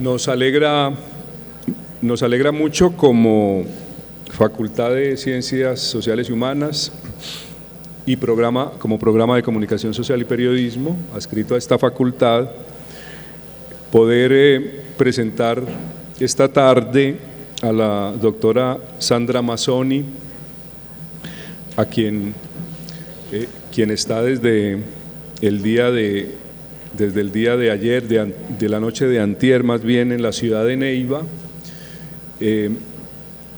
Nos alegra mucho como Facultad de Ciencias Sociales y Humanas y como programa de Comunicación Social y Periodismo, adscrito a esta facultad, poder presentar esta tarde a la doctora Sandra Mazzoni, a quien está desde el día de ayer, de la noche de antier más bien, en la ciudad de Neiva.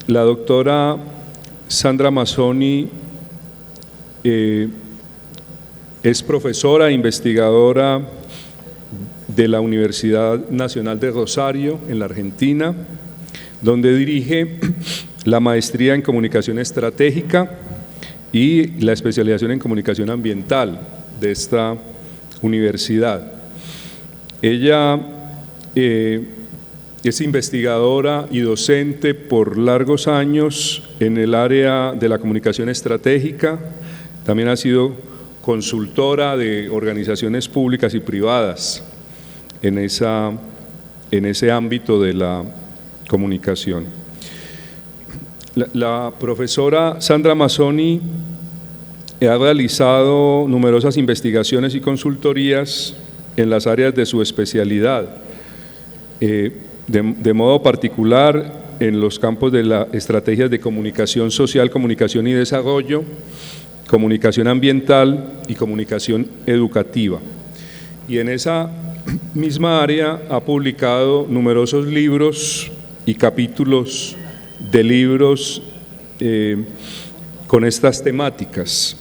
La doctora Sandra Mazzoni es profesora e investigadora de la Universidad Nacional de Rosario, en la Argentina, donde dirige la maestría en Comunicación Estratégica y la especialización en Comunicación Ambiental de esta universidad. Ella es investigadora y docente por largos años en el área de la comunicación estratégica, también ha sido consultora de organizaciones públicas y privadas en ese ámbito de la comunicación. La profesora Sandra Mazzoni ha realizado numerosas investigaciones y consultorías en las áreas de su especialidad, de modo particular en los campos de las estrategias de comunicación social, comunicación y desarrollo, comunicación ambiental y comunicación educativa. Y en esa misma área ha publicado numerosos libros y capítulos de libros con estas temáticas,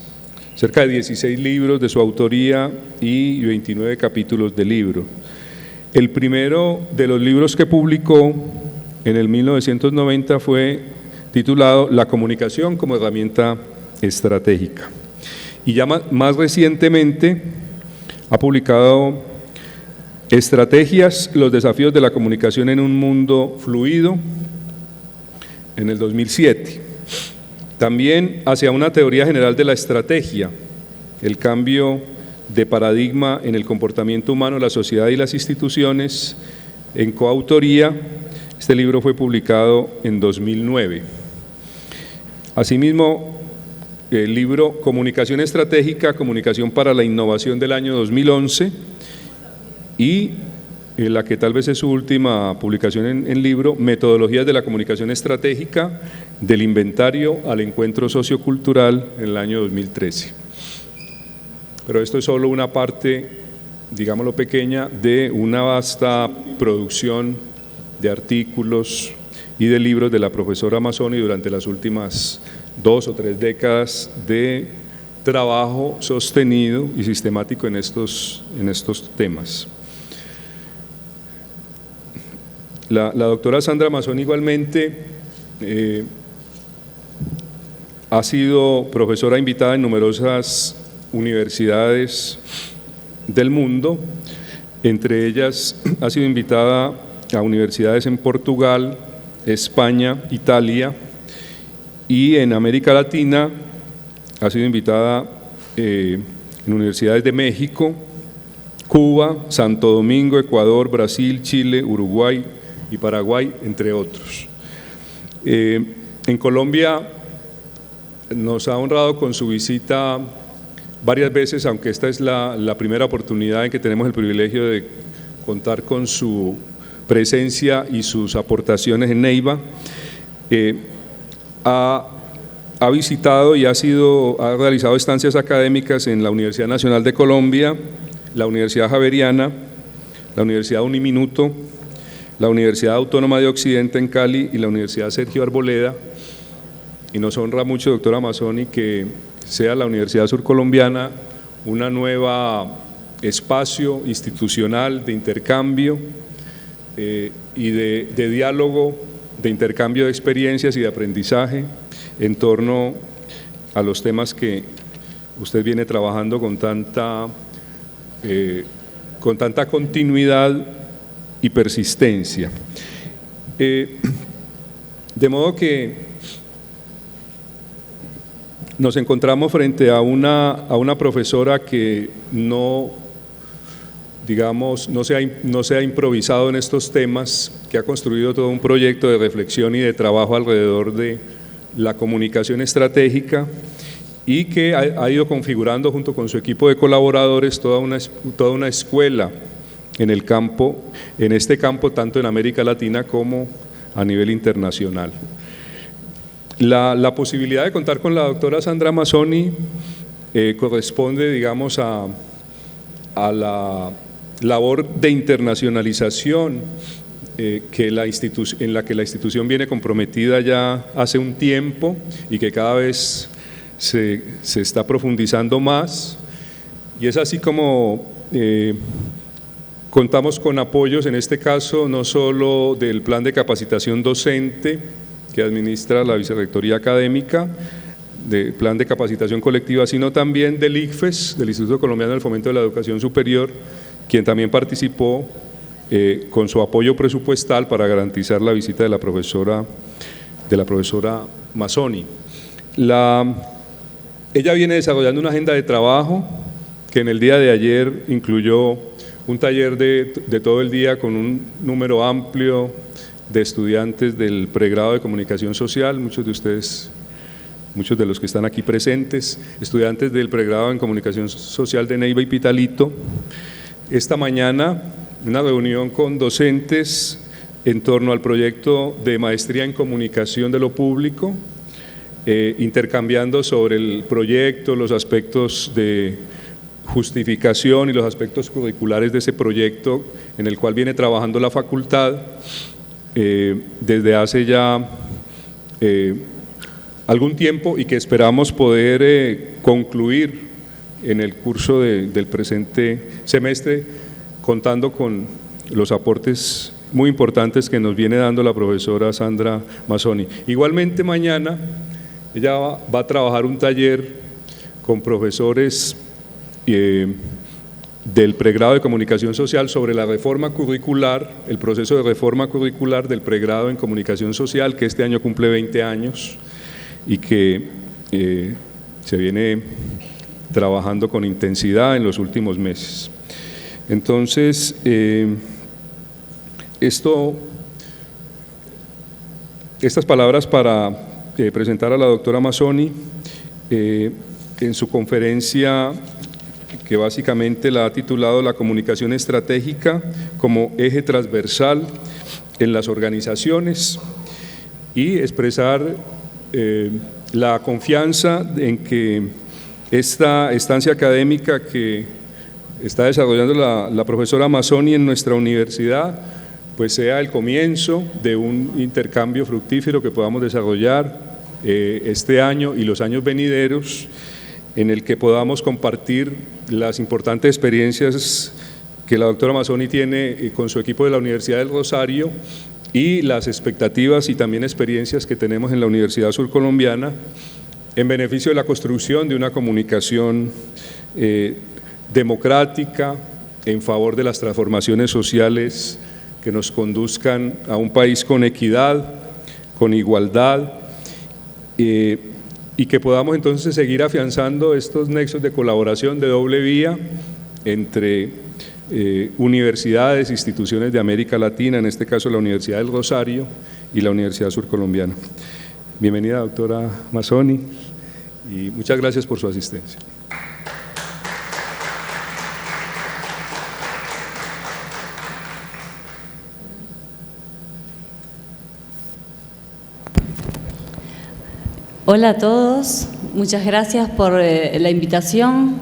cerca de 16 libros de su autoría y 29 capítulos de libro. El primero de los libros que publicó en el 1990 fue titulado La comunicación como herramienta estratégica. Y ya más recientemente ha publicado Estrategias, los desafíos de la comunicación en un mundo fluido, en el 2007. También Hacia una teoría general de la estrategia, el cambio de paradigma en el comportamiento humano, la sociedad y las instituciones, en coautoría. Este libro fue publicado en 2009. Asimismo, el libro Comunicación Estratégica, Comunicación para la Innovación del año 2011 y la que tal vez es su última publicación en libro, Metodologías de la Comunicación Estratégica, del inventario al encuentro sociocultural en el año 2013. Pero esto es solo una parte, digámoslo pequeña, de una vasta producción de artículos y de libros de la profesora Mazzoni durante las últimas 2 o 3 décadas de trabajo sostenido y sistemático en estos temas. La doctora Sandra Mazzoni igualmente ha sido profesora invitada en numerosas universidades del mundo, entre ellas ha sido invitada a universidades en Portugal, España, Italia, y en América Latina ha sido invitada en universidades de México, Cuba, Santo Domingo, Ecuador, Brasil, Chile, Uruguay y Paraguay, entre otros. En Colombia nos ha honrado con su visita varias veces, aunque esta es la primera oportunidad en que tenemos el privilegio de contar con su presencia y sus aportaciones en Neiva. Ha visitado y ha realizado estancias académicas en la Universidad Nacional de Colombia, la Universidad Javeriana, la Universidad Uniminuto, la Universidad Autónoma de Occidente en Cali y la Universidad Sergio Arboleda, y nos honra mucho, doctora Mazzoni, que sea la Universidad Surcolombiana una nueva espacio institucional de intercambio y de diálogo, de intercambio de experiencias y de aprendizaje en torno a los temas que usted viene trabajando con tanta continuidad y persistencia. De modo que nos encontramos frente a una profesora que no digamos, no se ha improvisado en estos temas, que ha construido todo un proyecto de reflexión y de trabajo alrededor de la comunicación estratégica y que ha ido configurando junto con su equipo de colaboradores toda una escuela en este campo, tanto en América Latina como a nivel internacional. La posibilidad de contar con la doctora Sandra Mazzoni corresponde, digamos, a la labor de internacionalización en la que la institución viene comprometida ya hace un tiempo y que cada vez se está profundizando más, y es así como contamos con apoyos, en este caso no solo del plan de capacitación docente que administra la Vicerrectoría Académica, del plan de capacitación colectiva, sino también del ICFES, del Instituto Colombiano del Fomento de la Educación Superior, quien también participó con su apoyo presupuestal para garantizar la visita de la profesora Mazzoni. Ella viene desarrollando una agenda de trabajo que en el día de ayer incluyó un taller de todo el día con un número amplio de estudiantes del pregrado de Comunicación Social, muchos de los que están aquí presentes, estudiantes del pregrado en Comunicación Social de Neiva y Pitalito. Esta mañana una reunión con docentes en torno al proyecto de maestría en comunicación de lo público, intercambiando sobre el proyecto, los aspectos de justificación y los aspectos curriculares de ese proyecto en el cual viene trabajando la facultad desde hace ya algún tiempo y que esperamos poder concluir en el curso del presente semestre, contando con los aportes muy importantes que nos viene dando la profesora Sandra Mazzoni. Igualmente mañana ella va a trabajar un taller con profesores del pregrado de Comunicación Social sobre la reforma curricular, el proceso de reforma curricular del pregrado en Comunicación Social, que este año cumple 20 años y que se viene trabajando con intensidad en los últimos meses. Entonces, estas palabras para presentar a la doctora Mazzoni en su conferencia, que básicamente la ha titulado La comunicación estratégica como eje transversal en las organizaciones, y expresar la confianza en que esta estancia académica que está desarrollando la profesora Mazzoni en nuestra universidad, pues sea el comienzo de un intercambio fructífero que podamos desarrollar este año y los años venideros, en el que podamos compartir las importantes experiencias que la doctora Mazzoni tiene con su equipo de la Universidad del Rosario y las expectativas y también experiencias que tenemos en la Universidad Surcolombiana en beneficio de la construcción de una comunicación democrática en favor de las transformaciones sociales que nos conduzcan a un país con equidad, con igualdad, y que podamos entonces seguir afianzando estos nexos de colaboración de doble vía entre universidades, instituciones de América Latina, en este caso la Universidad del Rosario y la Universidad Surcolombiana. Bienvenida, doctora Mazzoni, y muchas gracias por su asistencia. Hola a todos, muchas gracias por la invitación.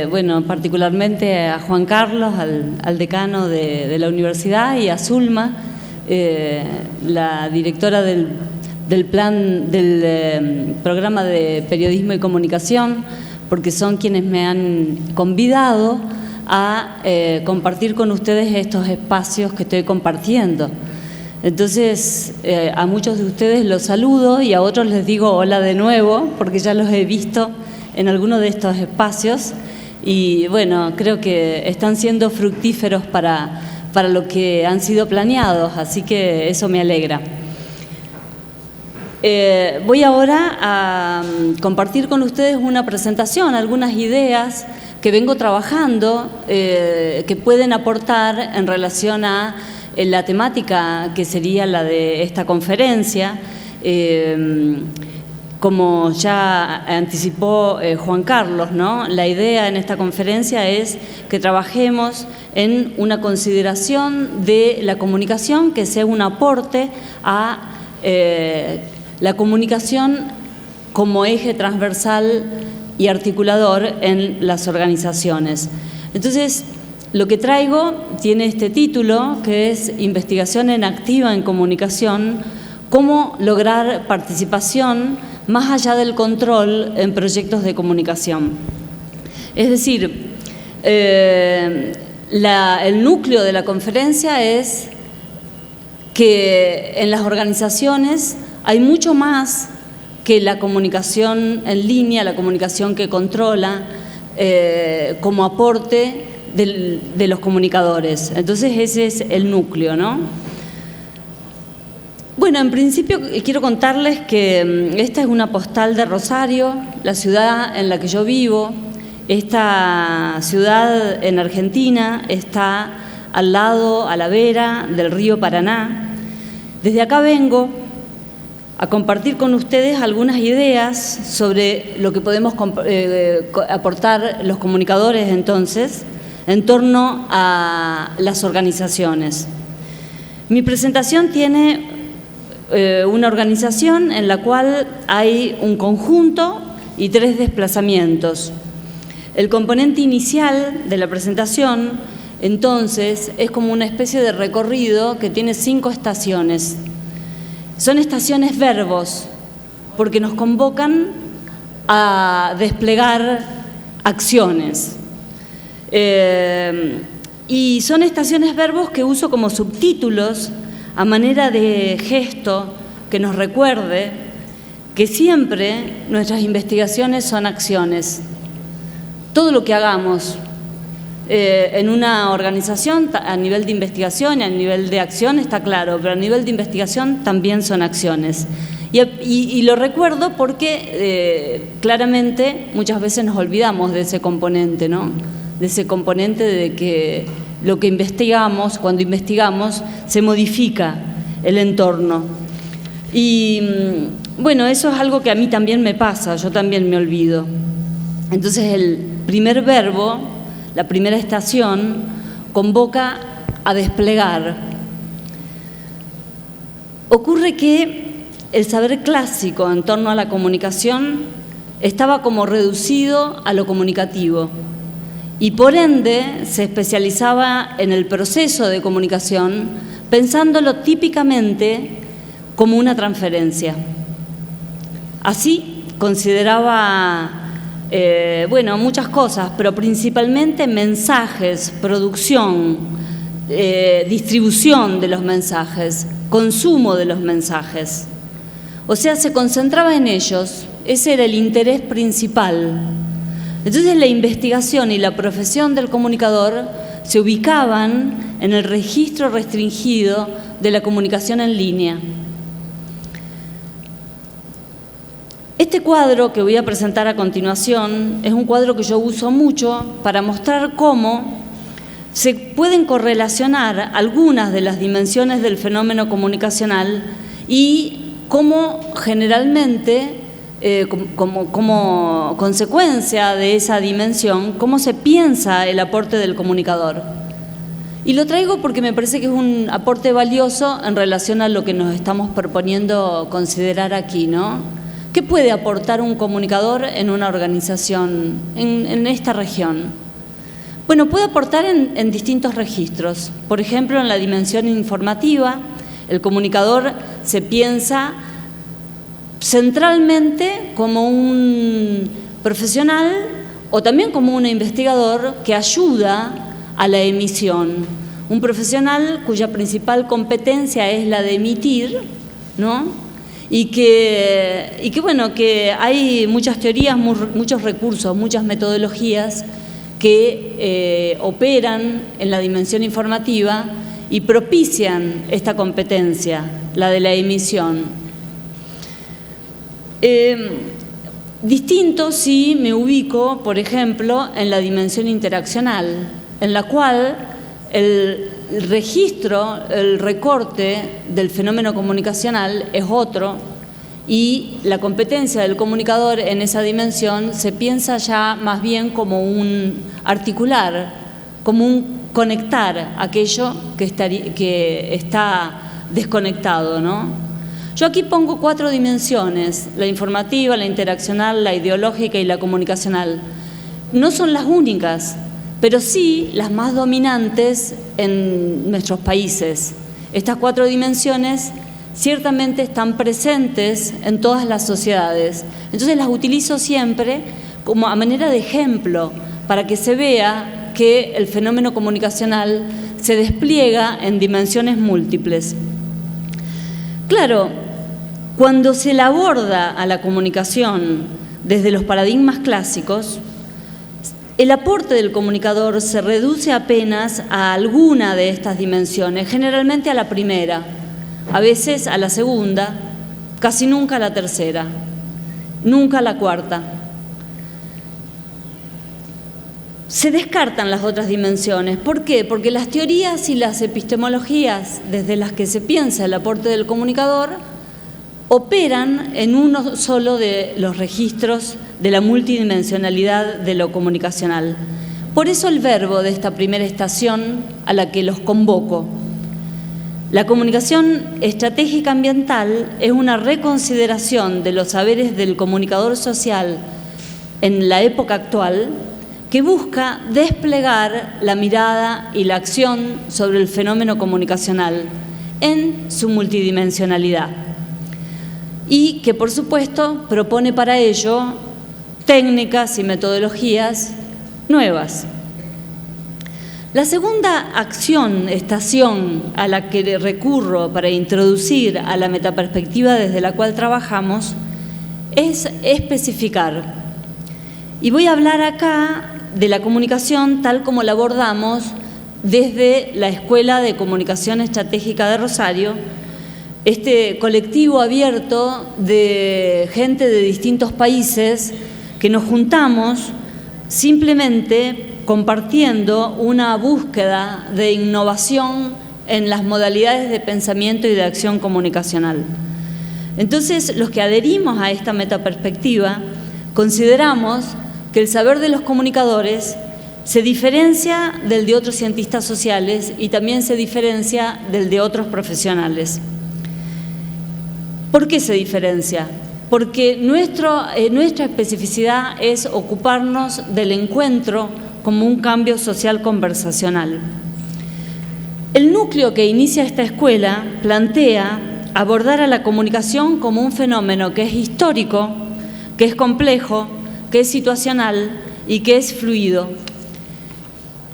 Bueno, particularmente a Juan Carlos, al decano de la universidad, y a Zulma, la directora del programa de periodismo y comunicación, porque son quienes me han convidado a compartir con ustedes estos espacios que estoy compartiendo. Entonces, a muchos de ustedes los saludo y a otros les digo hola de nuevo, porque ya los he visto en alguno de estos espacios y bueno, creo que están siendo fructíferos para lo que han sido planeados, así que eso me alegra. Voy ahora a compartir con ustedes una presentación, algunas ideas que vengo trabajando, que pueden aportar en relación a la temática que sería la de esta conferencia. Como ya anticipó Juan Carlos, ¿no? La idea en esta conferencia es que trabajemos en una consideración de la comunicación que sea un aporte a la comunicación como eje transversal y articulador en las organizaciones. Entonces, lo que traigo tiene este título, que es Investigación en activa en comunicación, cómo lograr participación más allá del control en proyectos de comunicación. Es decir, el núcleo de la conferencia es que en las organizaciones hay mucho más que la comunicación en línea, la comunicación que controla como aporte de los comunicadores. Entonces ese es el núcleo, ¿no? Bueno, en principio quiero contarles que esta es una postal de Rosario, la ciudad en la que yo vivo. Esta ciudad en Argentina está al lado, a la vera del río Paraná. Desde acá vengo a compartir con ustedes algunas ideas sobre lo que podemos aportar los comunicadores entonces en torno a las organizaciones. Mi presentación tiene una organización en la cual hay un conjunto y 3 desplazamientos. El componente inicial de la presentación, entonces, es como una especie de recorrido que tiene 5 estaciones. Son estaciones verbos, porque nos convocan a desplegar acciones. Y son estaciones verbos que uso como subtítulos a manera de gesto que nos recuerde que siempre nuestras investigaciones son acciones. Todo lo que hagamos en una organización a nivel de investigación y a nivel de acción está claro, pero a nivel de investigación también son acciones. Y lo recuerdo porque claramente muchas veces nos olvidamos de ese componente, ¿no? De ese componente de que lo que investigamos, cuando investigamos, se modifica el entorno. Y bueno, eso es algo que a mí también me pasa, yo también me olvido. Entonces el primer verbo, la primera estación, convoca a desplegar. Ocurre que el saber clásico en torno a la comunicación estaba como reducido a lo comunicativo. Y por ende se especializaba en el proceso de comunicación, pensándolo típicamente como una transferencia. Así consideraba, bueno, muchas cosas, pero principalmente mensajes, producción, distribución de los mensajes, consumo de los mensajes. O sea, se concentraba en ellos, ese era el interés principal. Entonces la investigación y la profesión del comunicador se ubicaban en el registro restringido de la comunicación en línea. Este cuadro que voy a presentar a continuación es un cuadro que yo uso mucho para mostrar cómo se pueden correlacionar algunas de las dimensiones del fenómeno comunicacional y cómo generalmente como consecuencia de esa dimensión, cómo se piensa el aporte del comunicador. Y lo traigo porque me parece que es un aporte valioso en relación a lo que nos estamos proponiendo considerar aquí, ¿no? ¿Qué puede aportar un comunicador en una organización, en esta región? Bueno, puede aportar en distintos registros. Por ejemplo, en la dimensión informativa, el comunicador se piensa centralmente como un profesional o también como un investigador que ayuda a la emisión. Un profesional cuya principal competencia es la de emitir, ¿no? Y que bueno, que hay muchas teorías, muchos recursos, muchas metodologías que operan en la dimensión informativa y propician esta competencia, la de la emisión. Distinto si me ubico, por ejemplo, en la dimensión interaccional, en la cual el registro, el recorte del fenómeno comunicacional es otro y la competencia del comunicador en esa dimensión se piensa ya más bien como un articular, como un conectar aquello que está desconectado, ¿no? Yo aquí pongo 4 dimensiones: la informativa, la interaccional, la ideológica y la comunicacional. No son las únicas, pero sí las más dominantes en nuestros países. Estas 4 dimensiones ciertamente están presentes en todas las sociedades. Entonces las utilizo siempre como a manera de ejemplo para que se vea que el fenómeno comunicacional se despliega en dimensiones múltiples. Claro, cuando se la aborda a la comunicación desde los paradigmas clásicos, el aporte del comunicador se reduce apenas a alguna de estas dimensiones, generalmente a la primera, a veces a la segunda, casi nunca a la tercera, nunca a la cuarta. Se descartan las otras dimensiones. ¿Por qué? Porque las teorías y las epistemologías desde las que se piensa el aporte del comunicador operan en uno solo de los registros de la multidimensionalidad de lo comunicacional. Por eso el verbo de esta primera estación a la que los convoco. La comunicación estratégica ambiental es una reconsideración de los saberes del comunicador social en la época actual, que busca desplegar la mirada y la acción sobre el fenómeno comunicacional en su multidimensionalidad y que, por supuesto, propone para ello técnicas y metodologías nuevas. La segunda estación a la que recurro para introducir a la metaperspectiva desde la cual trabajamos es especificar. Y voy a hablar acá de la comunicación tal como la abordamos desde la Escuela de Comunicación Estratégica de Rosario, este colectivo abierto de gente de distintos países que nos juntamos simplemente compartiendo una búsqueda de innovación en las modalidades de pensamiento y de acción comunicacional. Entonces, los que adherimos a esta metaperspectiva consideramos que el saber de los comunicadores se diferencia del de otros cientistas sociales y también se diferencia del de otros profesionales. ¿Por qué se diferencia? Porque nuestra especificidad es ocuparnos del encuentro como un cambio social conversacional. El núcleo que inicia esta escuela plantea abordar a la comunicación como un fenómeno que es histórico, que es complejo, que es situacional y que es fluido,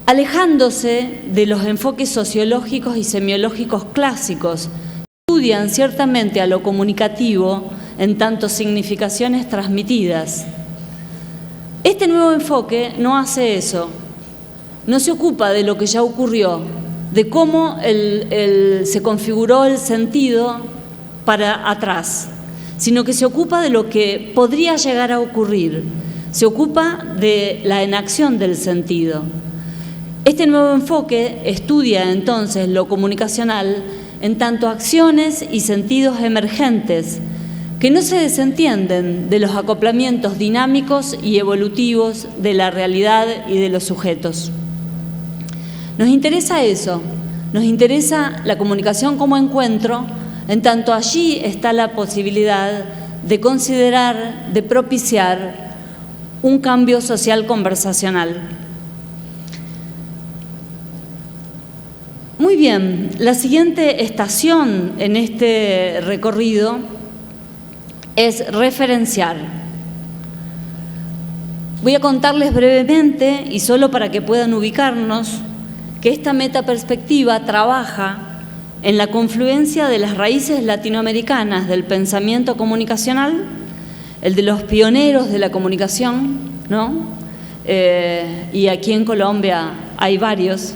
alejándose de los enfoques sociológicos y semiológicos clásicos que estudian ciertamente a lo comunicativo en tanto significaciones transmitidas. Este nuevo enfoque no hace eso, no se ocupa de lo que ya ocurrió, de cómo se configuró el sentido para atrás, sino que se ocupa de lo que podría llegar a ocurrir, se ocupa de la enacción del sentido. Este nuevo enfoque estudia entonces lo comunicacional en tanto acciones y sentidos emergentes que no se desentienden de los acoplamientos dinámicos y evolutivos de la realidad y de los sujetos. Nos interesa eso, nos interesa la comunicación como encuentro, en tanto allí está la posibilidad de considerar, de propiciar un cambio social conversacional. Muy bien, la siguiente estación en este recorrido es referenciar. Voy a contarles brevemente, y solo para que puedan ubicarnos, que esta metaperspectiva trabaja en la confluencia de las raíces latinoamericanas del pensamiento comunicacional, el de los pioneros de la comunicación, ¿no? Y aquí en Colombia hay varios,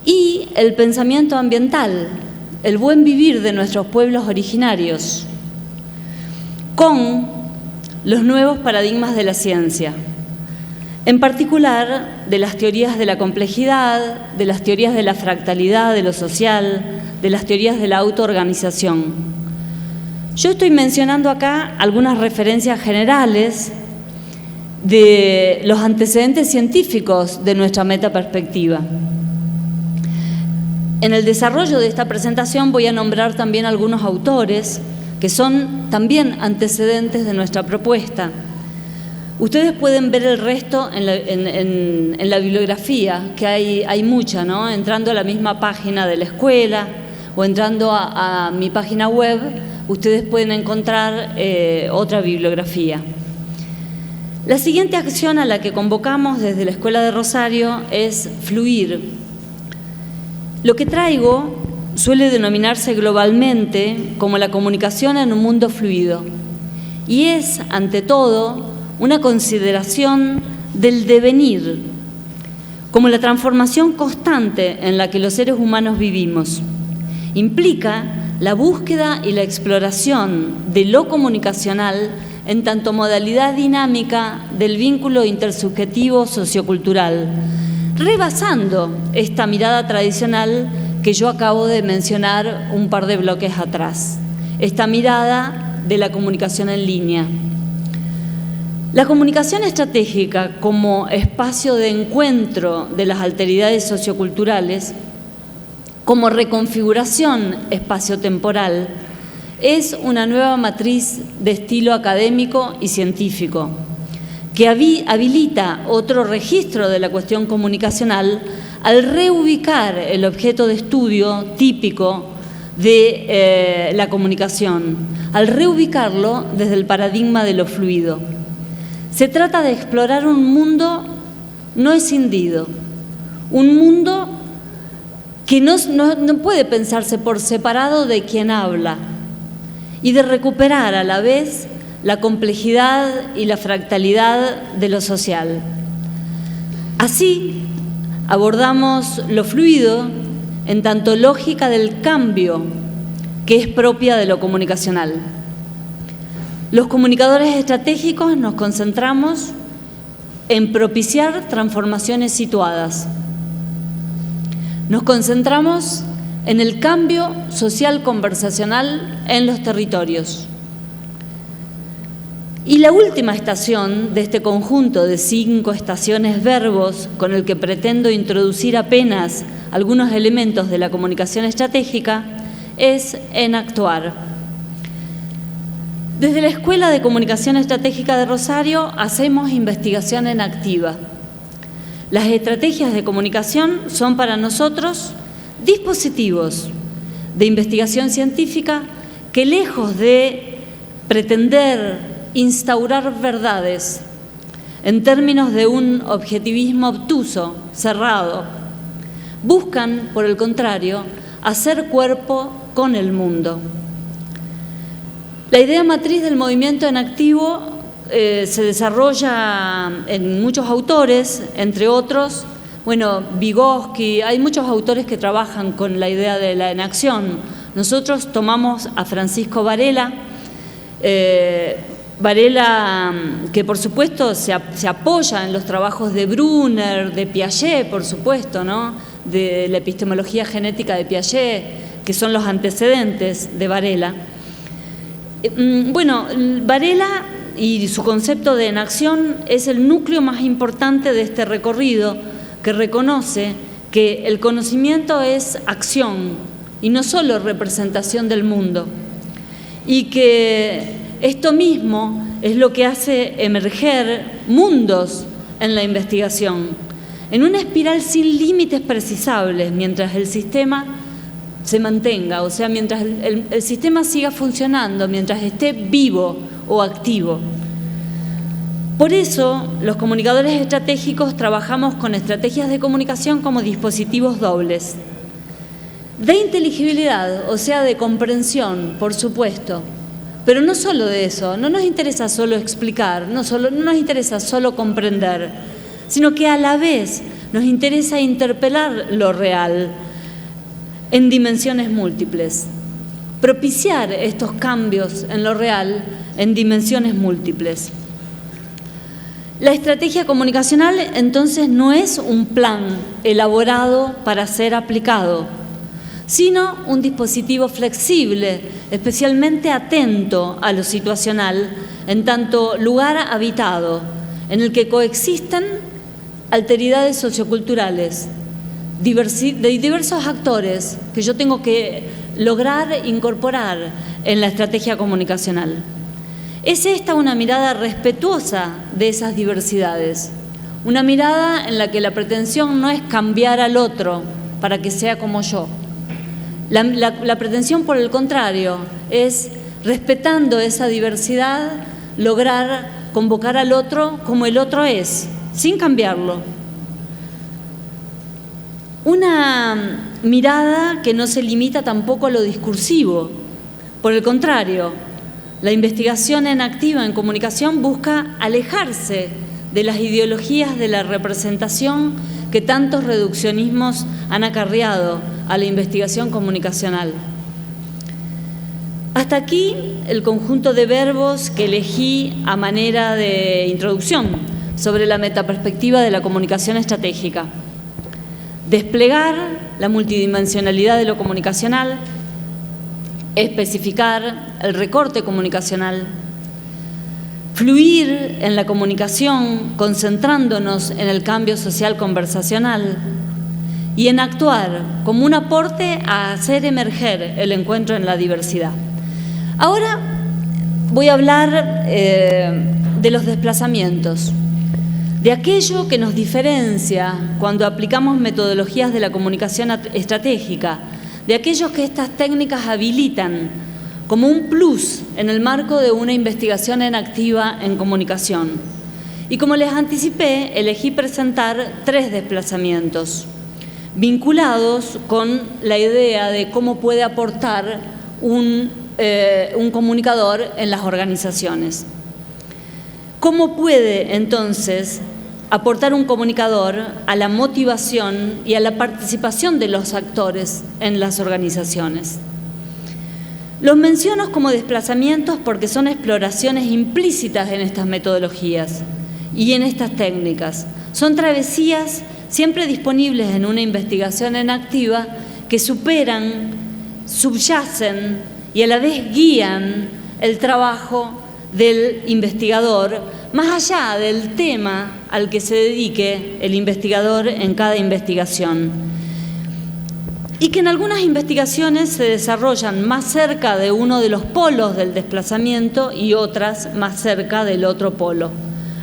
y el pensamiento ambiental, el buen vivir de nuestros pueblos originarios, con los nuevos paradigmas de la ciencia, en particular de las teorías de la complejidad, de las teorías de la fractalidad de lo social, de las teorías de la autoorganización. Yo estoy mencionando acá algunas referencias generales de los antecedentes científicos de nuestra metaperspectiva. En el desarrollo de esta presentación voy a nombrar también algunos autores que son también antecedentes de nuestra propuesta. Ustedes pueden ver el resto en la bibliografía, que hay mucha, ¿no? Entrando a la misma página de la escuela o entrando a mi página web, ustedes pueden encontrar otra bibliografía. La siguiente acción a la que convocamos desde la Escuela de Rosario es fluir. Lo que traigo suele denominarse globalmente como la comunicación en un mundo fluido y es, ante todo, una consideración del devenir, como la transformación constante en la que los seres humanos vivimos. Implica la búsqueda y la exploración de lo comunicacional en tanto modalidad dinámica del vínculo intersubjetivo sociocultural, rebasando esta mirada tradicional que yo acabo de mencionar un par de bloques atrás, esta mirada de la comunicación en línea. La comunicación estratégica como espacio de encuentro de las alteridades socioculturales, como reconfiguración espaciotemporal, es una nueva matriz de estilo académico y científico que habilita otro registro de la cuestión comunicacional al reubicar el objeto de estudio típico de la comunicación, al reubicarlo desde el paradigma de lo fluido. Se trata de explorar un mundo no escindido, un mundo que no puede pensarse por separado de quien habla y de recuperar a la vez la complejidad y la fractalidad de lo social. Así, abordamos lo fluido en tanto lógica del cambio que es propia de lo comunicacional. Los comunicadores estratégicos nos concentramos en propiciar transformaciones situadas. Nos concentramos en el cambio social conversacional en los territorios. Y la última estación de este conjunto de 5 estaciones verbos con el que pretendo introducir apenas algunos elementos de la comunicación estratégica es en actuar. Desde la Escuela de Comunicación Estratégica de Rosario hacemos investigación en activa. Las estrategias de comunicación son para nosotros dispositivos de investigación científica que, lejos de pretender instaurar verdades en términos de un objetivismo obtuso, cerrado, buscan, por el contrario, hacer cuerpo con el mundo. La idea matriz del movimiento en activo se desarrolla en muchos autores, entre otros, Vygotsky, hay muchos autores que trabajan con la idea de la enacción. Nosotros tomamos a Francisco Varela, que por supuesto se apoya en los trabajos de Brunner, de Piaget, por supuesto, ¿no? De la epistemología genética de Piaget, que son los antecedentes de Varela. Varela y su concepto de enacción es el núcleo más importante de este recorrido, que reconoce que el conocimiento es acción y no solo representación del mundo, y que esto mismo es lo que hace emerger mundos en la investigación, en una espiral sin límites precisables, mientras el sistema se mantenga, o sea, mientras el sistema siga funcionando, mientras esté vivo o activo. Por eso, los comunicadores estratégicos trabajamos con estrategias de comunicación como dispositivos dobles. De inteligibilidad, o sea, de comprensión, por supuesto, pero no solo de eso, no nos interesa solo explicar, no nos interesa solo comprender, sino que a la vez nos interesa interpelar lo real en dimensiones múltiples. Propiciar estos cambios en lo real en dimensiones múltiples. La estrategia comunicacional, entonces, no es un plan elaborado para ser aplicado, sino un dispositivo flexible, especialmente atento a lo situacional, en tanto lugar habitado, en el que coexisten alteridades socioculturales de diversos actores que yo tengo que lograr incorporar en la estrategia comunicacional. Es esta una mirada respetuosa de esas diversidades, una mirada en la que la pretensión no es cambiar al otro para que sea como yo. La pretensión, por el contrario, es, respetando esa diversidad, lograr convocar al otro como el otro es, sin cambiarlo. Una mirada que no se limita tampoco a lo discursivo. Por el contrario, la investigación en activa en comunicación busca alejarse de las ideologías de la representación que tantos reduccionismos han acarreado a la investigación comunicacional. Hasta aquí el conjunto de verbos que elegí a manera de introducción sobre la metaperspectiva de la comunicación estratégica. Desplegar la multidimensionalidad de lo comunicacional, especificar el recorte comunicacional, fluir en la comunicación concentrándonos en el cambio social conversacional y en actuar como un aporte a hacer emerger el encuentro en la diversidad. Ahora voy a hablar de los desplazamientos, de aquello que nos diferencia cuando aplicamos metodologías de la comunicación estratégica, de aquellos que estas técnicas habilitan como un plus en el marco de una investigación en activa en comunicación. Y como les anticipé, elegí presentar 3 desplazamientos vinculados con la idea de cómo puede aportar un comunicador en las organizaciones. ¿Cómo puede, entonces, aportar un comunicador a la motivación y a la participación de los actores en las organizaciones? Los menciono como desplazamientos porque son exploraciones implícitas en estas metodologías y en estas técnicas. Son travesías siempre disponibles en una investigación en activa que superan, subyacen y a la vez guían el trabajo del investigador, más allá del tema al que se dedique el investigador en cada investigación. Y que en algunas investigaciones se desarrollan más cerca de uno de los polos del desplazamiento y otras más cerca del otro polo.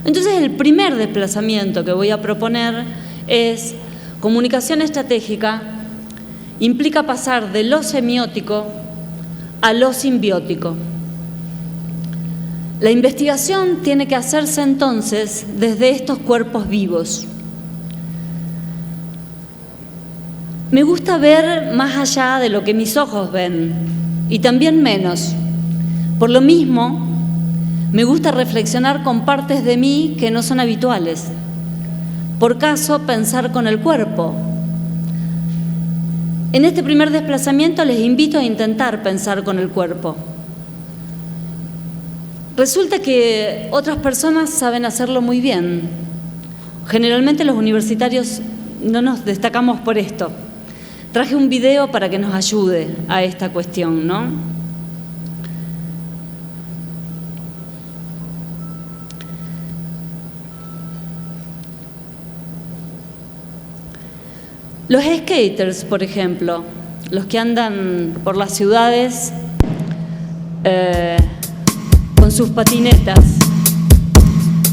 Entonces, el primer desplazamiento que voy a proponer es comunicación estratégica, implica pasar de lo semiótico a lo simbiótico. La investigación tiene que hacerse entonces desde estos cuerpos vivos. Me gusta ver más allá de lo que mis ojos ven y también menos. Por lo mismo, me gusta reflexionar con partes de mí que no son habituales. Por caso, pensar con el cuerpo. En este primer desplazamiento les invito a intentar pensar con el cuerpo. Resulta que otras personas saben hacerlo muy bien. Generalmente los universitarios no nos destacamos por esto. Traje un video para que nos ayude a esta cuestión, ¿no? Los skaters, por ejemplo, los que andan por las ciudades con sus patinetas,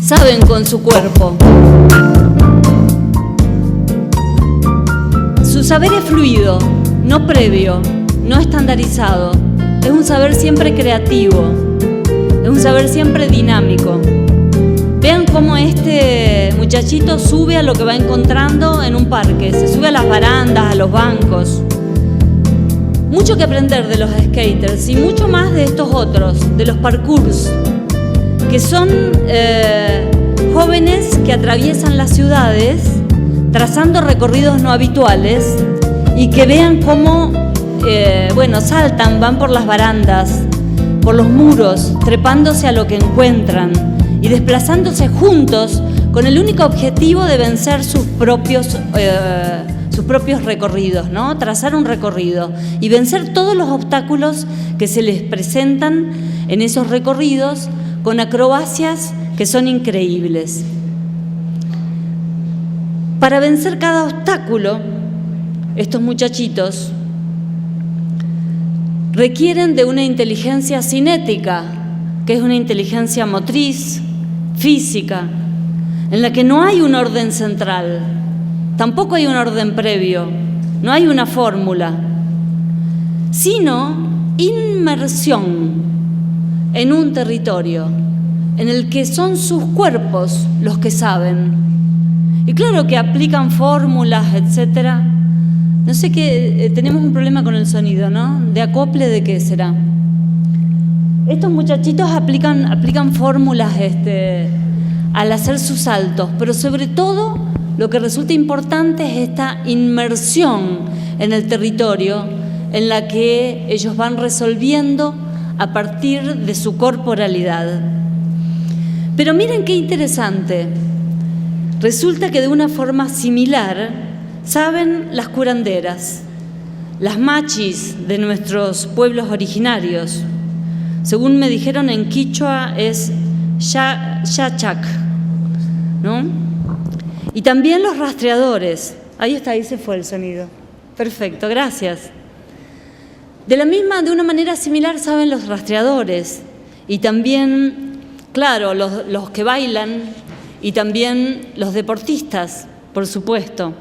saben con su cuerpo. Su saber es fluido, no previo, no estandarizado. Es un saber siempre creativo, es un saber siempre dinámico. Vean cómo este muchachito sube a lo que va encontrando en un parque, se sube a las barandas, a los bancos. Mucho que aprender de los skaters y mucho más de estos otros, de los parkours, que son jóvenes que atraviesan las ciudades trazando recorridos no habituales y que vean cómo, saltan, van por las barandas, por los muros, trepándose a lo que encuentran y desplazándose juntos con el único objetivo de vencer sus propios recorridos, ¿no? Trazar un recorrido y vencer todos los obstáculos que se les presentan en esos recorridos con acrobacias que son increíbles. Para vencer cada obstáculo, estos muchachitos requieren de una inteligencia cinética, que es una inteligencia motriz, física, en la que no hay un orden central, tampoco hay un orden previo, no hay una fórmula, sino inmersión en un territorio en el que son sus cuerpos los que saben. Y claro que aplican fórmulas, etcétera. No sé qué, tenemos un problema con el sonido, ¿no? ¿De acople de qué será? Estos muchachitos aplican fórmulas al hacer sus saltos, pero sobre todo lo que resulta importante es esta inmersión en el territorio en la que ellos van resolviendo a partir de su corporalidad. Pero miren qué interesante. Resulta que de una forma similar saben las curanderas, las machis de nuestros pueblos originarios. Según me dijeron, en quichua es Yaxac, ¿no? Y también los rastreadores. Ahí está, ahí se fue el sonido. Perfecto, gracias. De una manera similar saben los rastreadores y también, claro, los que bailan y también los deportistas, por supuesto.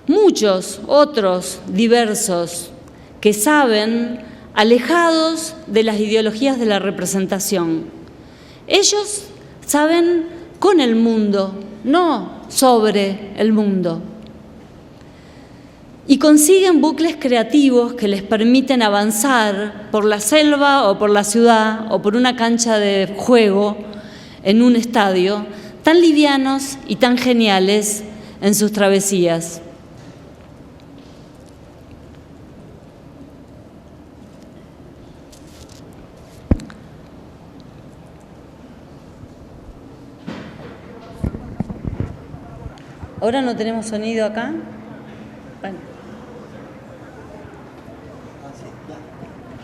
Muchos otros diversos que saben, alejados de las ideologías de la representación. Ellos saben con el mundo, no sobre el mundo. Y consiguen bucles creativos que les permiten avanzar por la selva o por la ciudad o por una cancha de juego en un estadio, tan livianos y tan geniales en sus travesías. ¿Ahora no tenemos sonido acá? Bueno.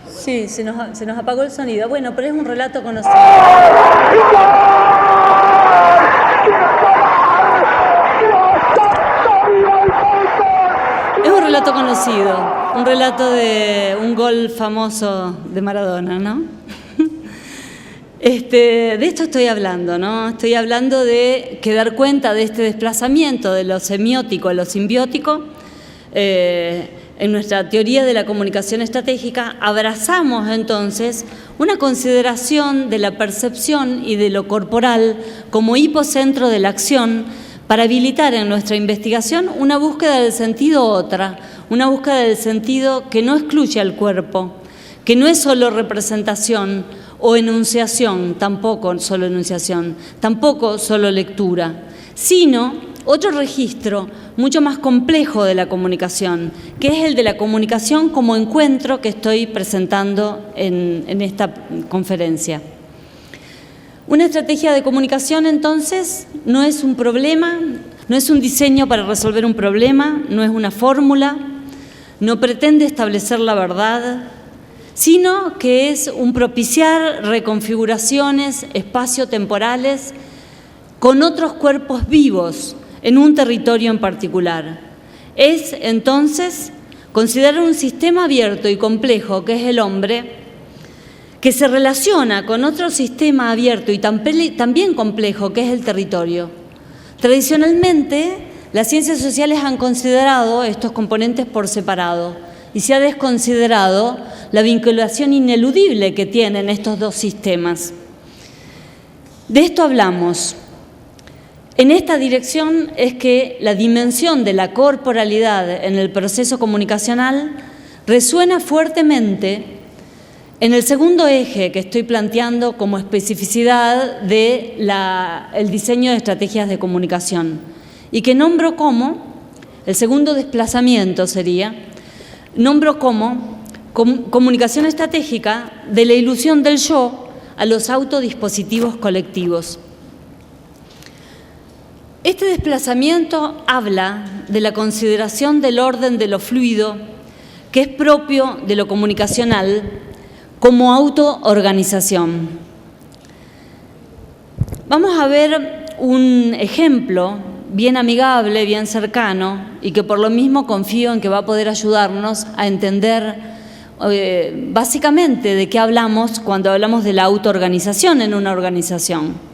Sí, se nos apagó el sonido. Bueno, pero es un relato conocido. Es un relato conocido, un relato de un gol famoso de Maradona, ¿no? De esto estoy hablando, ¿no? Estoy hablando de que dar cuenta de este desplazamiento de lo semiótico a lo simbiótico. En nuestra teoría de la comunicación estratégica abrazamos entonces una consideración de la percepción y de lo corporal como hipocentro de la acción para habilitar en nuestra investigación una búsqueda del sentido una búsqueda del sentido que no excluye al cuerpo, que no es solo representación o enunciación, tampoco solo enunciación, tampoco solo lectura, sino otro registro mucho más complejo de la comunicación, que es el de la comunicación como encuentro que estoy presentando en esta conferencia. Una estrategia de comunicación, entonces, no es un problema, no es un diseño para resolver un problema, no es una fórmula, no pretende establecer la verdad, sino que es un propiciar reconfiguraciones espaciotemporales con otros cuerpos vivos en un territorio en particular. Es, entonces, considerar un sistema abierto y complejo, que es el hombre, que se relaciona con otro sistema abierto y también complejo, que es el territorio. Tradicionalmente, las ciencias sociales han considerado estos componentes por separado y se ha desconsiderado la vinculación ineludible que tienen estos dos sistemas. De esto hablamos. En esta dirección es que la dimensión de la corporalidad en el proceso comunicacional resuena fuertemente en el segundo eje que estoy planteando como especificidad del diseño de estrategias de comunicación y que nombro como, el segundo desplazamiento sería, nombro como comunicación estratégica de la ilusión del yo a los autodispositivos colectivos. Este desplazamiento habla de la consideración del orden de lo fluido, que es propio de lo comunicacional, como autoorganización. Vamos a ver un ejemplo bien amigable, bien cercano, y que por lo mismo confío en que va a poder ayudarnos a entender básicamente de qué hablamos cuando hablamos de la autoorganización en una organización.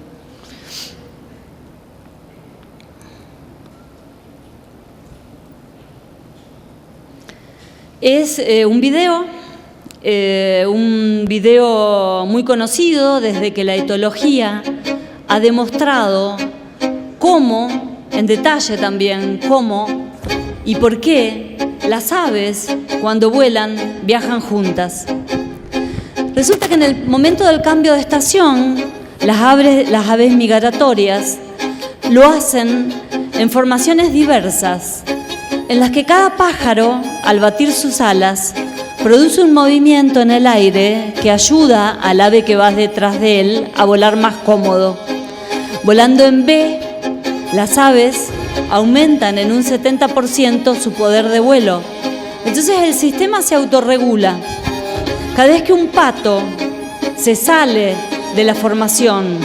Es un video muy conocido desde que la etología ha demostrado cómo, en detalle también, cómo y por qué las aves, cuando vuelan, viajan juntas. Resulta que en el momento del cambio de estación, las aves migratorias lo hacen en formaciones diversas, en las que cada pájaro, al batir sus alas, produce un movimiento en el aire que ayuda al ave que va detrás de él a volar más cómodo. Volando en V, las aves aumentan en un 70% su poder de vuelo. Entonces el sistema se autorregula. Cada vez que un pato se sale de la formación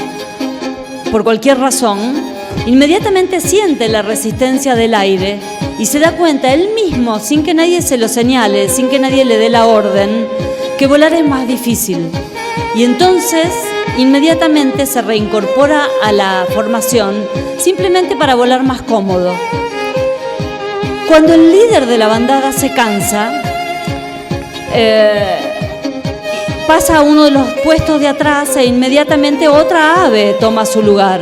por cualquier razón, inmediatamente siente la resistencia del aire y se da cuenta él mismo, sin que nadie se lo señale, sin que nadie le dé la orden, que volar es más difícil. Y entonces inmediatamente se reincorpora a la formación simplemente para volar más cómodo. Cuando el líder de la bandada se cansa, pasa a uno de los puestos de atrás e inmediatamente otra ave toma su lugar.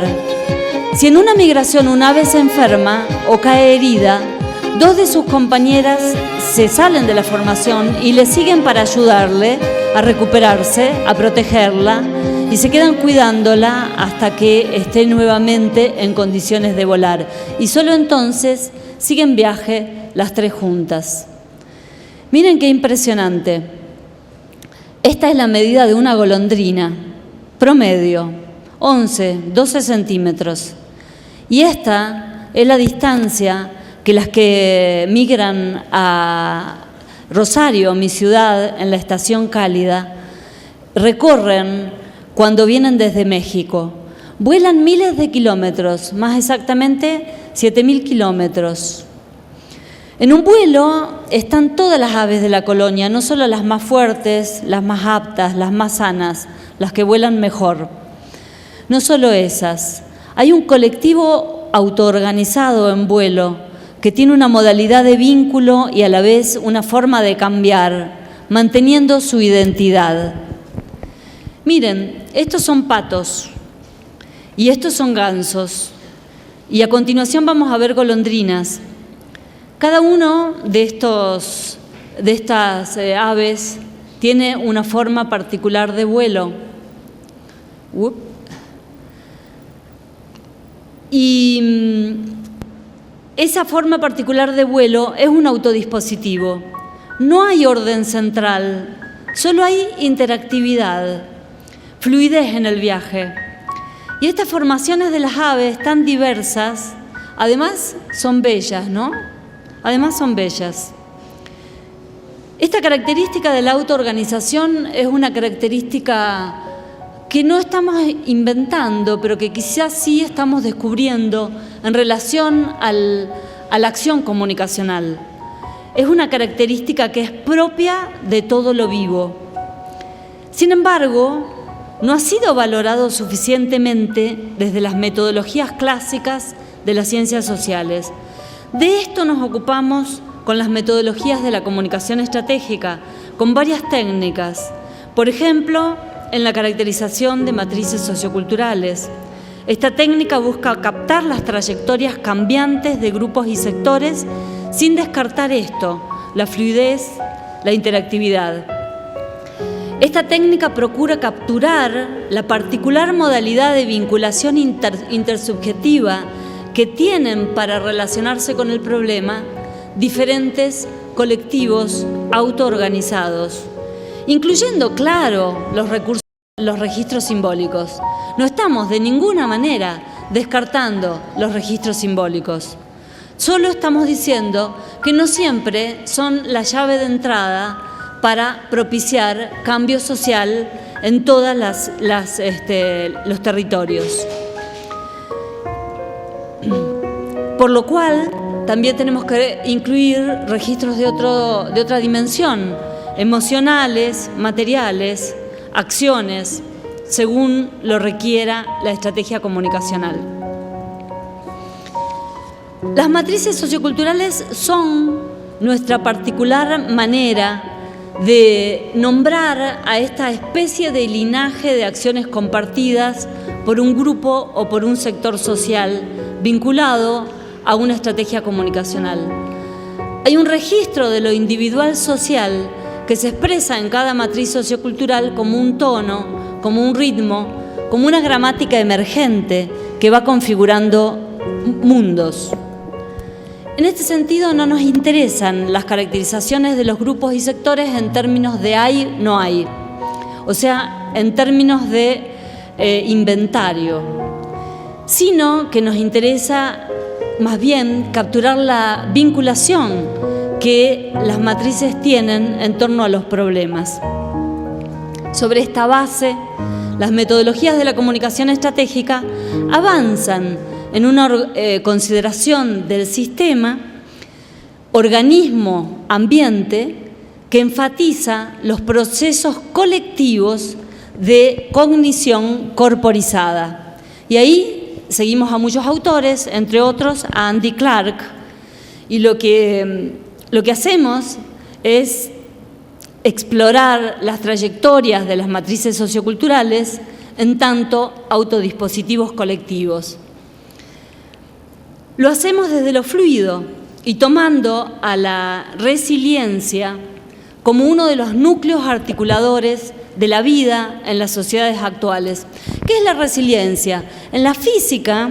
Si en una migración un ave se enferma o cae herida, dos de sus compañeras se salen de la formación y le siguen para ayudarle a recuperarse, a protegerla, y se quedan cuidándola hasta que esté nuevamente en condiciones de volar. Y solo entonces siguen viaje las tres juntas. Miren qué impresionante. Esta es la medida de una golondrina, promedio, 11, 12 centímetros. Y esta es la distancia que las que migran a Rosario, mi ciudad, en la estación cálida, recorren cuando vienen desde México. Vuelan miles de kilómetros, más exactamente 7.000 kilómetros. En un vuelo están todas las aves de la colonia, no solo las más fuertes, las más aptas, las más sanas, las que vuelan mejor. No solo esas, hay un colectivo autoorganizado en vuelo que tiene una modalidad de vínculo y a la vez una forma de cambiar, manteniendo su identidad. Miren, estos son patos y estos son gansos. Y a continuación vamos a ver golondrinas. Cada uno de estas aves tiene una forma particular de vuelo. Y esa forma particular de vuelo es un autodispositivo. No hay orden central, solo hay interactividad, fluidez en el viaje. Y estas formaciones de las aves tan diversas, además son bellas, ¿no? Además son bellas. Esta característica de la autoorganización es una característica que no estamos inventando, pero que quizás sí estamos descubriendo en relación a la acción comunicacional. Es una característica que es propia de todo lo vivo. Sin embargo, no ha sido valorado suficientemente desde las metodologías clásicas de las ciencias sociales. De esto nos ocupamos con las metodologías de la comunicación estratégica, con varias técnicas. Por ejemplo, en la caracterización de matrices socioculturales. Esta técnica busca captar las trayectorias cambiantes de grupos y sectores sin descartar esto, la fluidez, la interactividad. Esta técnica procura capturar la particular modalidad de vinculación intersubjetiva que tienen para relacionarse con el problema diferentes colectivos autoorganizados, incluyendo, claro, los registros simbólicos. No estamos de ninguna manera descartando los registros simbólicos. Solo estamos diciendo que no siempre son la llave de entrada para propiciar cambio social en todos los territorios. Por lo cual, también tenemos que incluir registros de otra dimensión, emocionales, materiales, acciones, según lo requiera la estrategia comunicacional. Las matrices socioculturales son nuestra particular manera de nombrar a esta especie de linaje de acciones compartidas por un grupo o por un sector social vinculado a una estrategia comunicacional. Hay un registro de lo individual social que se expresa en cada matriz sociocultural como un tono, como un ritmo, como una gramática emergente que va configurando mundos. En este sentido, no nos interesan las caracterizaciones de los grupos y sectores en términos de hay, no hay, o sea, en términos de inventario, sino que nos interesa más bien capturar la vinculación que las matrices tienen en torno a los problemas. Sobre esta base, las metodologías de la comunicación estratégica avanzan en una consideración del sistema, organismo, ambiente, que enfatiza los procesos colectivos de cognición corporizada. Y ahí seguimos a muchos autores, entre otros a Andy Clark, y lo que hacemos es explorar las trayectorias de las matrices socioculturales en tanto autodispositivos colectivos. Lo hacemos desde lo fluido y tomando a la resiliencia como uno de los núcleos articuladores de la vida en las sociedades actuales. ¿Qué es la resiliencia? En la física,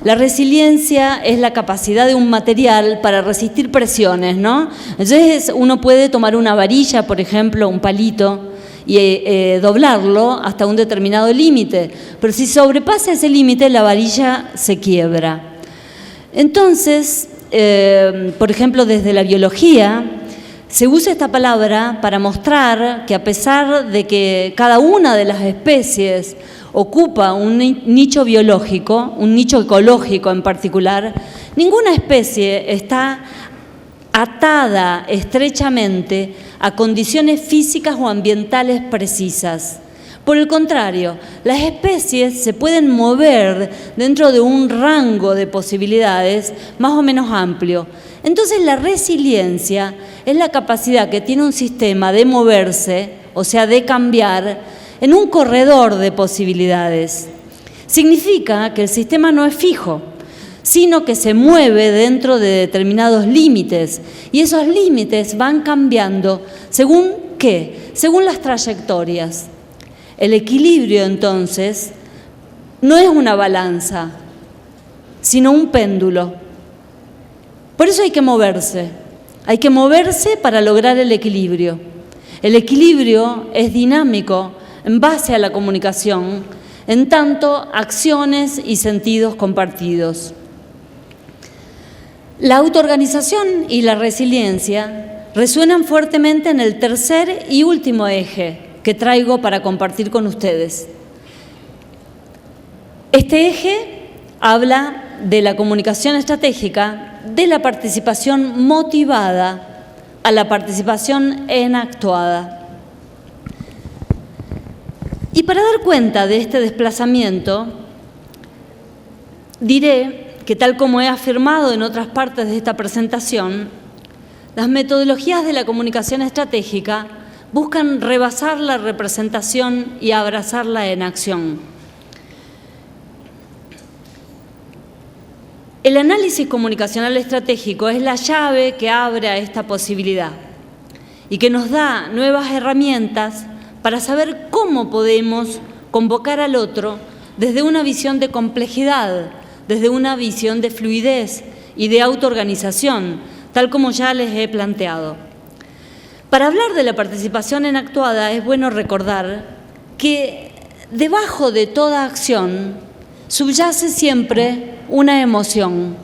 la resiliencia es la capacidad de un material para resistir presiones, ¿no? Entonces uno puede tomar una varilla, por ejemplo, un palito, y doblarlo hasta un determinado límite, pero si sobrepasa ese límite, la varilla se quiebra. Entonces, por ejemplo, desde la biología, se usa esta palabra para mostrar que a pesar de que cada una de las especies ocupa un nicho biológico, un nicho ecológico en particular, ninguna especie está atada estrechamente a condiciones físicas o ambientales precisas. Por el contrario, las especies se pueden mover dentro de un rango de posibilidades más o menos amplio. Entonces, la resiliencia es la capacidad que tiene un sistema de moverse, o sea, de cambiar, en un corredor de posibilidades. Significa que el sistema no es fijo, sino que se mueve dentro de determinados límites, y esos límites van cambiando ¿según qué? Según las trayectorias. El equilibrio, entonces, no es una balanza, sino un péndulo. Por eso hay que moverse para lograr el equilibrio. El equilibrio es dinámico en base a la comunicación, en tanto acciones y sentidos compartidos. La autoorganización y la resiliencia resuenan fuertemente en el tercer y último eje que traigo para compartir con ustedes. Este eje habla de la comunicación estratégica, de la participación motivada a la participación enactuada. Y para dar cuenta de este desplazamiento, diré que, tal como he afirmado en otras partes de esta presentación, las metodologías de la comunicación estratégica buscan rebasar la representación y abrazarla en acción. El análisis comunicacional estratégico es la llave que abre a esta posibilidad y que nos da nuevas herramientas para saber cómo podemos convocar al otro desde una visión de complejidad, desde una visión de fluidez y de autoorganización, tal como ya les he planteado. Para hablar de la participación en actuada es bueno recordar que debajo de toda acción subyace siempre una emoción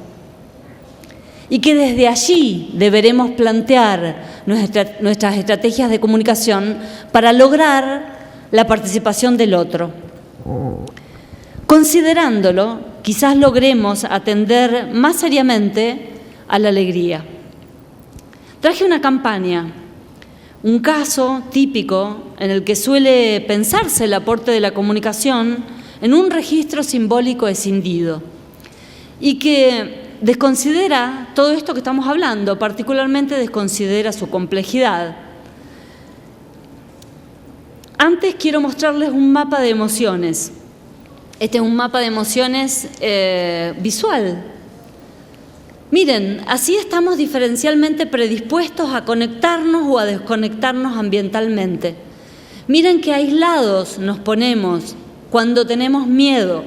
y que desde allí deberemos plantear nuestras estrategias de comunicación para lograr la participación del otro. Considerándolo, quizás logremos atender más seriamente a la alegría. Traje una campaña, un caso típico en el que suele pensarse el aporte de la comunicación en un registro simbólico escindido y que desconsidera todo esto que estamos hablando, particularmente desconsidera su complejidad. Antes quiero mostrarles un mapa de emociones. Este es un mapa de emociones visual. Miren, así estamos diferencialmente predispuestos a conectarnos o a desconectarnos ambientalmente. Miren qué aislados nos ponemos cuando tenemos miedo.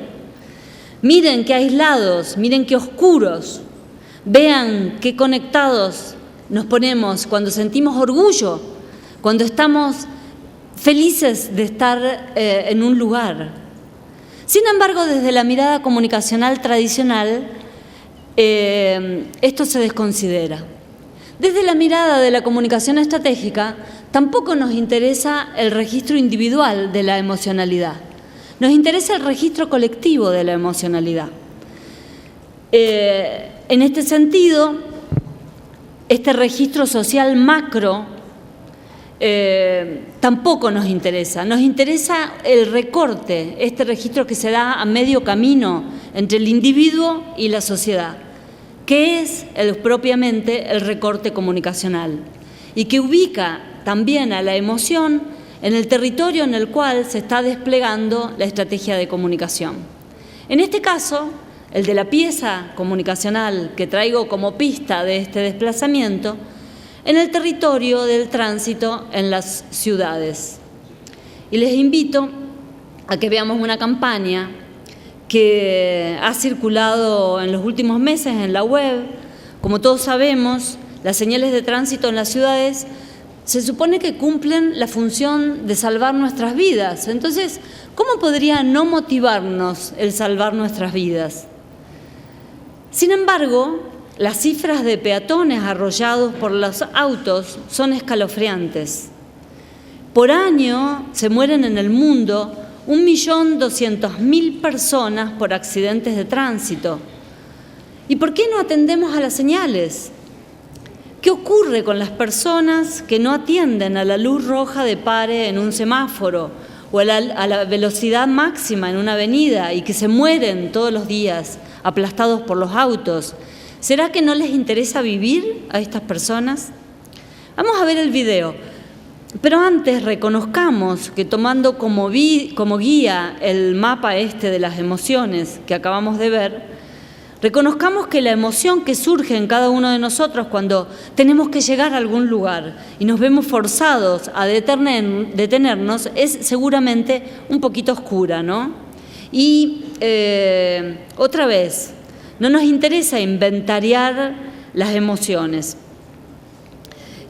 Miren qué aislados, miren qué oscuros. Vean qué conectados nos ponemos cuando sentimos orgullo, cuando estamos felices de estar en un lugar. Sin embargo, desde la mirada comunicacional tradicional, esto se desconsidera. Desde la mirada de la comunicación estratégica, tampoco nos interesa el registro individual de la emocionalidad. Nos interesa el registro colectivo de la emocionalidad. En este sentido, este registro social macro tampoco nos interesa. Nos interesa el recorte, este registro que se da a medio camino entre el individuo y la sociedad, que es propiamente el recorte comunicacional y que ubica también a la emoción en el territorio en el cual se está desplegando la estrategia de comunicación. En este caso, el de la pieza comunicacional que traigo como pista de este desplazamiento, en el territorio del tránsito en las ciudades. Y les invito a que veamos una campaña que ha circulado en los últimos meses en la web. Como todos sabemos, las señales de tránsito en las ciudades se supone que cumplen la función de salvar nuestras vidas. Entonces, ¿cómo podría no motivarnos el salvar nuestras vidas? Sin embargo, las cifras de peatones arrollados por los autos son escalofriantes. Por año se mueren en el mundo 1.200.000 personas por accidentes de tránsito. ¿Y por qué no atendemos a las señales? ¿Qué ocurre con las personas que no atienden a la luz roja de pare en un semáforo o a la velocidad máxima en una avenida y que se mueren todos los días aplastados por los autos? ¿Será que no les interesa vivir a estas personas? Vamos a ver el video. Pero antes reconozcamos que tomando como guía el mapa de las emociones que acabamos de ver, reconozcamos que la emoción que surge en cada uno de nosotros cuando tenemos que llegar a algún lugar y nos vemos forzados a detenernos es seguramente un poquito oscura, ¿no? Y otra vez, no nos interesa inventariar las emociones,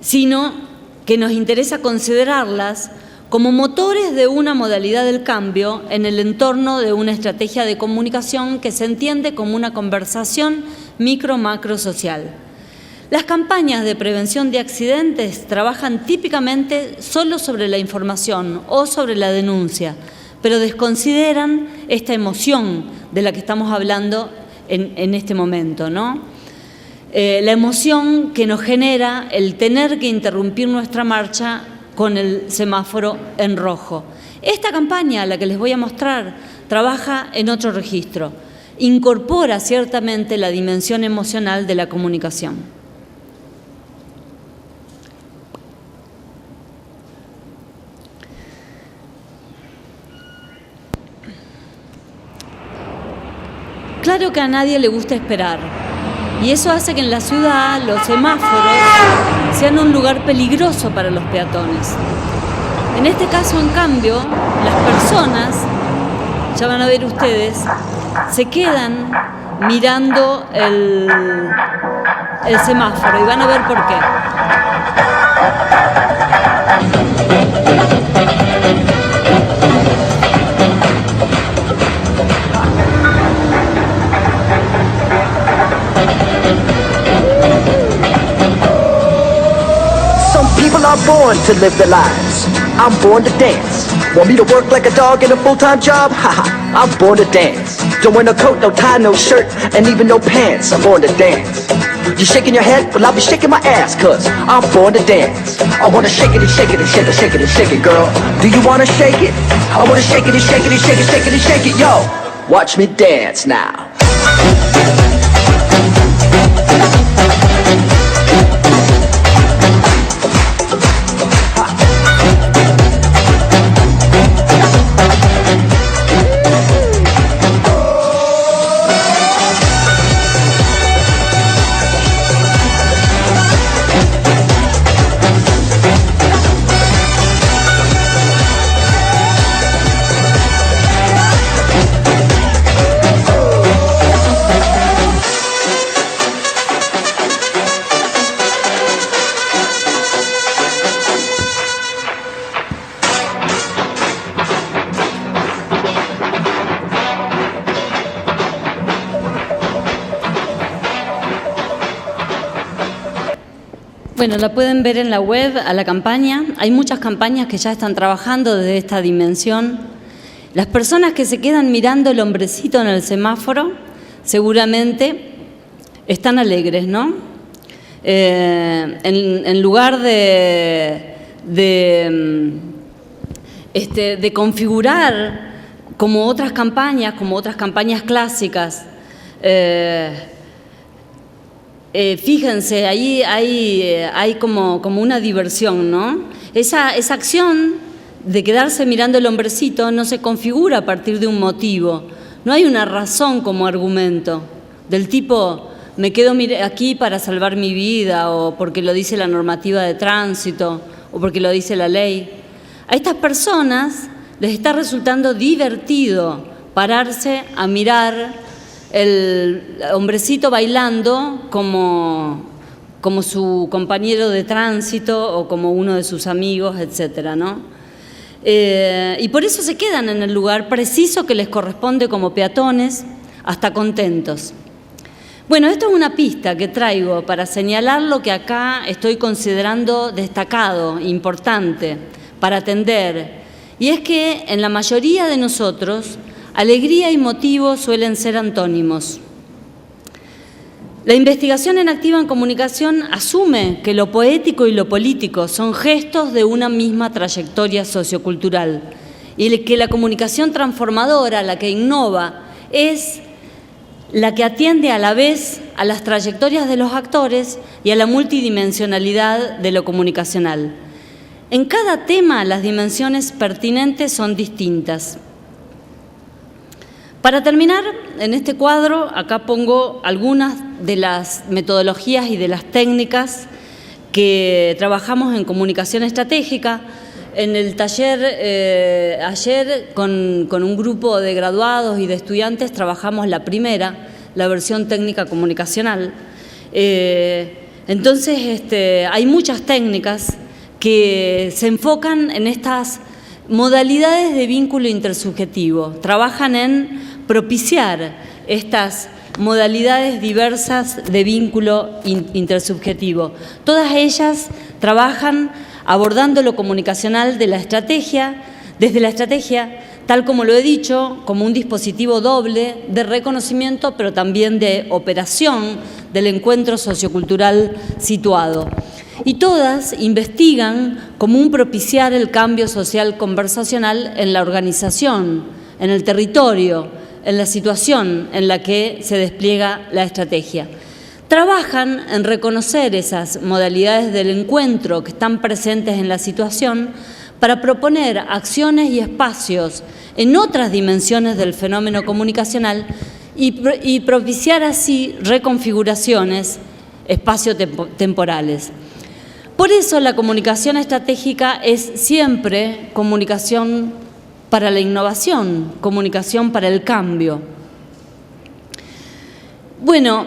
sino que nos interesa considerarlas como motores de una modalidad del cambio en el entorno de una estrategia de comunicación que se entiende como una conversación micro-macro social. Las campañas de prevención de accidentes trabajan típicamente solo sobre la información o sobre la denuncia, pero desconsideran esta emoción de la que estamos hablando en este momento, ¿no? La emoción que nos genera el tener que interrumpir nuestra marcha con el semáforo en rojo. Esta campaña, la que les voy a mostrar, trabaja en otro registro. Incorpora ciertamente la dimensión emocional de la comunicación. Claro que a nadie le gusta esperar. Y eso hace que en la ciudad los semáforos sean un lugar peligroso para los peatones. En este caso, en cambio, las personas, ya van a ver ustedes, se quedan mirando el semáforo y van a ver por qué. Are born to live their lives. I'm born to dance. Want me to work like a dog in a full-time job? Haha, I'm born to dance. Don't wear no coat, no tie, no shirt, and even no pants. I'm born to dance. You shaking your head? Well, I'll be shaking my ass, cause I'm born to dance. I wanna shake it and shake it and shake it, shake it and shake it, girl. Do you wanna shake it? I wanna shake it and shake it and shake it, shake it and shake it, yo. Watch me dance now. Bueno, la pueden ver en la web, a la campaña. Hay muchas campañas que ya están trabajando desde esta dimensión. Las personas que se quedan mirando el hombrecito en el semáforo seguramente están alegres, ¿no? En lugar de configurar como otras campañas clásicas, fíjense, ahí hay como una diversión, ¿no? Esa acción de quedarse mirando el hombrecito no se configura a partir de un motivo. No hay una razón como argumento del tipo, me quedo aquí para salvar mi vida, o porque lo dice la normativa de tránsito, o porque lo dice la ley. A estas personas les está resultando divertido pararse a mirar el hombrecito bailando como su compañero de tránsito o como uno de sus amigos, etcétera, ¿no? Y por eso se quedan en el lugar preciso que les corresponde como peatones, hasta contentos. Bueno, esto es una pista que traigo para señalar lo que acá estoy considerando destacado, importante, para atender. Y es que en la mayoría de nosotros, alegría y motivo suelen ser antónimos. La investigación en Activa en Comunicación asume que lo poético y lo político son gestos de una misma trayectoria sociocultural y que la comunicación transformadora, la que innova, es la que atiende a la vez a las trayectorias de los actores y a la multidimensionalidad de lo comunicacional. En cada tema las dimensiones pertinentes son distintas. Para terminar, en este cuadro, acá pongo algunas de las metodologías y de las técnicas que trabajamos en comunicación estratégica. En el taller ayer, con un grupo de graduados y de estudiantes, trabajamos la primera, la versión técnica comunicacional. Entonces, hay muchas técnicas que se enfocan en estas modalidades de vínculo intersubjetivo, trabajan en propiciar estas modalidades diversas de vínculo intersubjetivo. Todas ellas trabajan abordando lo comunicacional desde la estrategia, tal como lo he dicho, como un dispositivo doble de reconocimiento, pero también de operación del encuentro sociocultural situado. Y todas investigan cómo propiciar el cambio social conversacional en la organización, en el territorio, en la situación en la que se despliega la estrategia. Trabajan en reconocer esas modalidades del encuentro que están presentes en la situación para proponer acciones y espacios en otras dimensiones del fenómeno comunicacional y propiciar así reconfiguraciones espacio-temporales. Por eso la comunicación estratégica es siempre comunicación para la innovación, comunicación para el cambio. Bueno,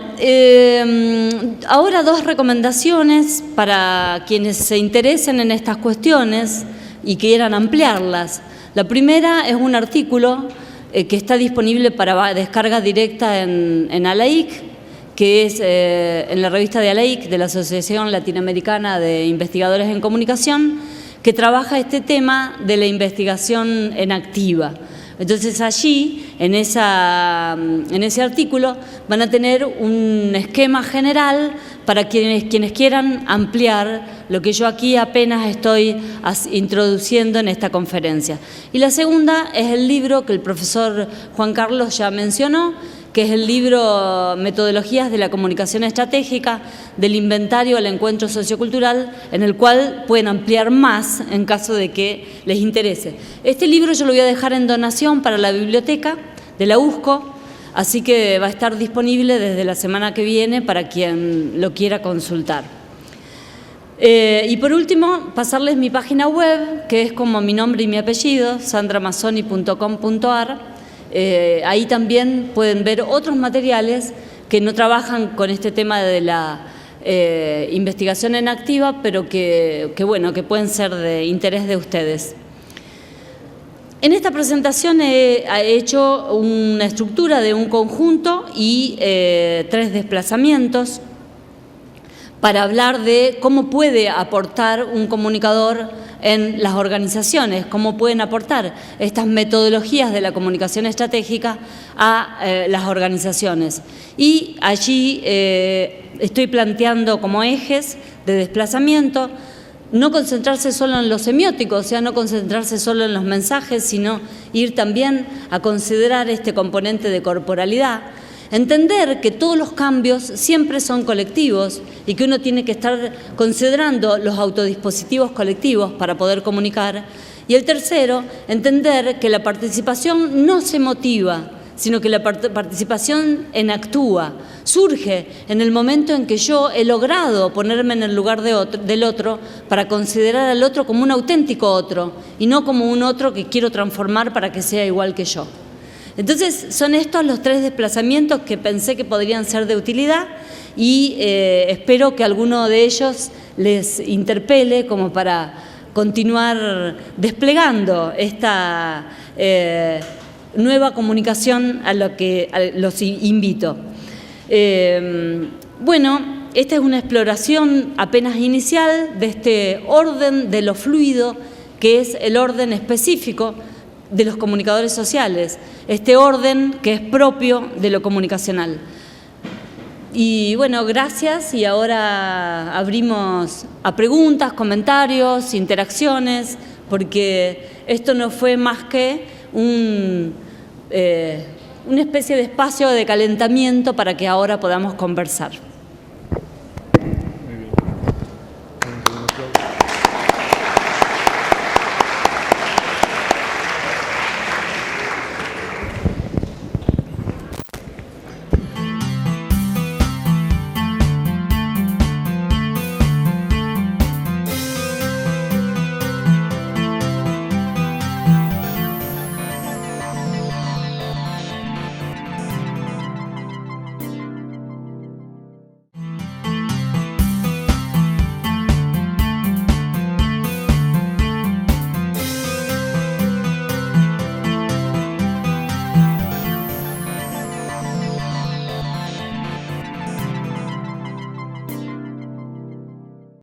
ahora dos recomendaciones para quienes se interesen en estas cuestiones y quieran ampliarlas. La primera es un artículo que está disponible para descarga directa en ALAIC, que es en la revista de ALAIC, de la Asociación Latinoamericana de Investigadores en Comunicación, que trabaja este tema de la investigación en activa. Entonces allí, en ese artículo, van a tener un esquema general para quienes quieran ampliar lo que yo aquí apenas estoy introduciendo en esta conferencia. Y la segunda es el libro que el profesor Juan Carlos ya mencionó, que es el libro Metodologías de la Comunicación Estratégica, del inventario al encuentro sociocultural, en el cual pueden ampliar más en caso de que les interese. Este libro yo lo voy a dejar en donación para la biblioteca de la USCO, así que va a estar disponible desde la semana que viene para quien lo quiera consultar. Y por último, pasarles mi página web, que es como mi nombre y mi apellido, sandramazzoni.com.ar. Ahí también pueden ver otros materiales que no trabajan con este tema de la investigación en activa, pero que pueden ser de interés de ustedes. En esta presentación he hecho una estructura de un conjunto y 3 desplazamientos para hablar de cómo puede aportar un comunicador en las organizaciones, cómo pueden aportar estas metodologías de la comunicación estratégica a las organizaciones. Y allí estoy planteando como ejes de desplazamiento no concentrarse solo en los semióticos, o sea, no concentrarse solo en los mensajes, sino ir también a considerar este componente de corporalidad. Entender que todos los cambios siempre son colectivos y que uno tiene que estar considerando los autodispositivos colectivos para poder comunicar. Y el tercero, entender que la participación no se motiva, sino que la participación actúa, surge en el momento en que yo he logrado ponerme en el lugar del otro para considerar al otro como un auténtico otro y no como un otro que quiero transformar para que sea igual que yo. Entonces, son estos los 3 desplazamientos que pensé que podrían ser de utilidad y espero que alguno de ellos les interpele como para continuar desplegando esta nueva comunicación a lo que los invito. Bueno, esta es una exploración apenas inicial de este orden de lo fluido, que es el orden específico de los comunicadores sociales, este orden que es propio de lo comunicacional. Y bueno, gracias, y ahora abrimos a preguntas, comentarios, interacciones, porque esto no fue más que una especie de espacio de calentamiento para que ahora podamos conversar.